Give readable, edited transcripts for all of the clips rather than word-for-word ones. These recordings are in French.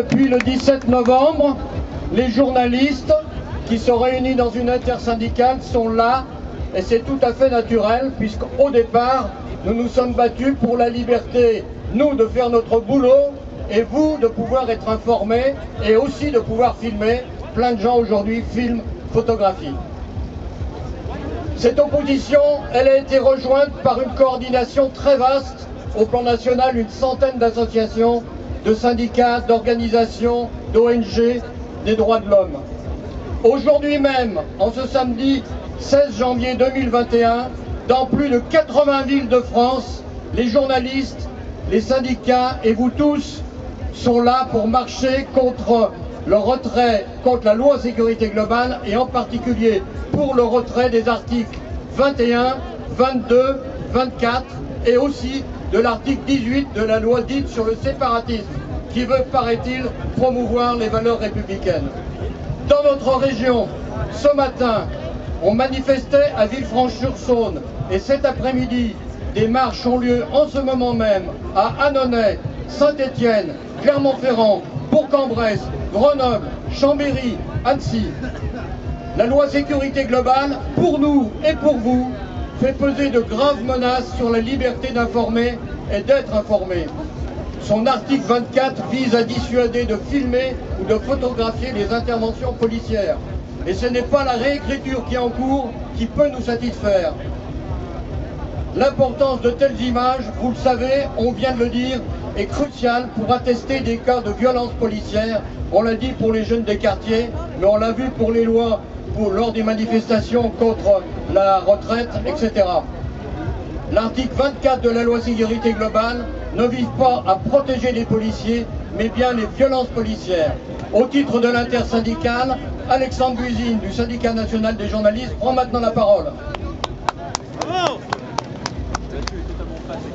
Depuis le 17 novembre, les journalistes qui sont réunis dans une intersyndicale sont là et c'est tout à fait naturel puisqu'au départ, nous nous sommes battus pour la liberté, nous de faire notre boulot et vous de pouvoir être informés et aussi de pouvoir filmer. Plein de gens aujourd'hui filment, photographient. Cette opposition, elle a été rejointe par une coordination très vaste au plan national, une centaine d'associations, de syndicats, d'organisations, d'ONG, des droits de l'homme. Aujourd'hui même, en ce samedi 16 janvier 2021, dans plus de 80 villes de France, les journalistes, les syndicats et vous tous sont là pour marcher contre le retrait, contre la loi sécurité globale et en particulier pour le retrait des articles 21, 22, 24 et aussi de l'article 18 de la loi dite sur le séparatisme qui veut, paraît-il, promouvoir les valeurs républicaines. Dans notre région, ce matin, on manifestait à Villefranche-sur-Saône et cet après-midi, des marches ont lieu en ce moment même à Annonay, Saint-Étienne, Clermont-Ferrand, Bourg-en-Bresse, Grenoble, Chambéry, Annecy. La loi sécurité globale, pour nous et pour vous, fait peser de graves menaces sur la liberté d'informer et d'être informé. Son article 24 vise à dissuader de filmer ou de photographier les interventions policières. Et ce n'est pas la réécriture qui est en cours qui peut nous satisfaire. L'importance de telles images, vous le savez, on vient de le dire, est cruciale pour attester des cas de violence policière. On l'a dit pour les jeunes des quartiers, mais on l'a vu pour les lois, lors des manifestations contre la retraite, etc. L'article 24 de la loi sécurité globale ne vise pas à protéger les policiers, mais bien les violences policières. Au titre de l'intersyndicale, Alexandre Buisine du syndicat national des journalistes prend maintenant la parole.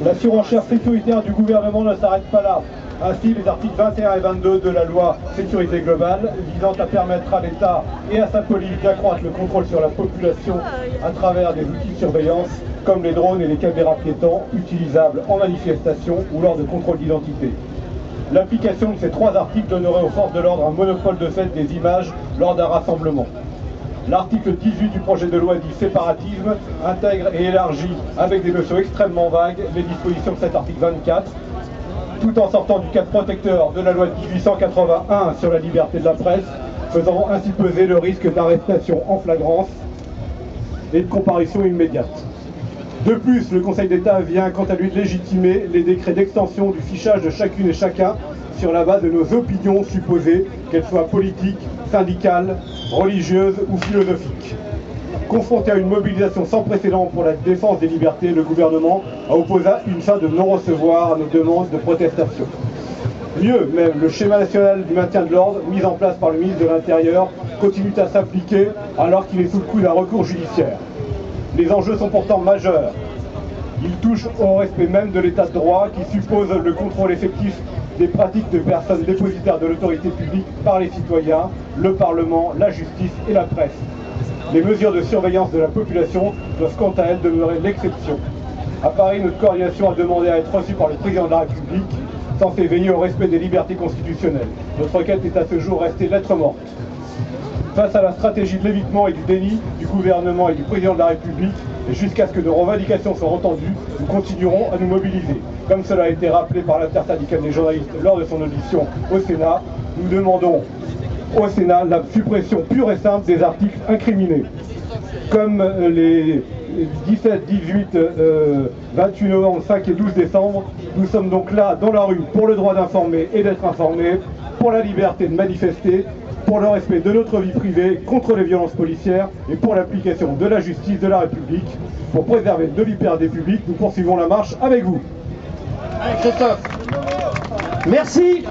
La surenchère sécuritaire du gouvernement ne s'arrête pas là. Ainsi, les articles 21 et 22 de la loi sécurité globale visant à permettre à l'État et à sa police d'accroître le contrôle sur la population à travers des outils de surveillance comme les drones et les caméras piétons utilisables en manifestation ou lors de contrôles d'identité. L'application de ces trois articles donnerait aux forces de l'ordre un monopole de fait des images lors d'un rassemblement. L'article 18 du projet de loi dit séparatisme intègre et élargit avec des notions extrêmement vagues les dispositions de cet article 24, tout en sortant du cadre protecteur de la loi de 1881 sur la liberté de la presse, faisant ainsi peser le risque d'arrestation en flagrance et de comparution immédiate. De plus, le Conseil d'État vient quant à lui de légitimer les décrets d'extension du fichage de chacune et chacun sur la base de nos opinions supposées, qu'elles soient politiques, syndicales, religieuses ou philosophiques. Confronté à une mobilisation sans précédent pour la défense des libertés, le gouvernement a opposé une fin de non-recevoir à nos demandes de protestation. Mieux même, le schéma national du maintien de l'ordre, mis en place par le ministre de l'Intérieur, continue à s'appliquer alors qu'il est sous le coup d'un recours judiciaire. Les enjeux sont pourtant majeurs. Ils touchent au respect même de l'état de droit qui suppose le contrôle effectif des pratiques de personnes dépositaires de l'autorité publique par les citoyens, le Parlement, la justice et la presse. Les mesures de surveillance de la population doivent quant à elles demeurer l'exception. À Paris, notre coordination a demandé à être reçue par le président de la République, censé veiller au respect des libertés constitutionnelles. Notre requête est à ce jour restée lettre morte. Face à la stratégie de l'évitement et du déni du gouvernement et du président de la République, et jusqu'à ce que nos revendications soient entendues, nous continuerons à nous mobiliser. Comme cela a été rappelé par l'intersyndicale des journalistes lors de son audition au Sénat, nous demandons au Sénat la suppression pure et simple des articles incriminés. Comme les 17, 18, 28 novembre, 5 et 12 décembre, nous sommes donc là dans la rue pour le droit d'informer et d'être informés, pour la liberté de manifester, pour le respect de notre vie privée, contre les violences policières et pour l'application de la justice de la République. Pour préserver de liberté publique, nous poursuivons la marche avec vous. Christophe. Merci.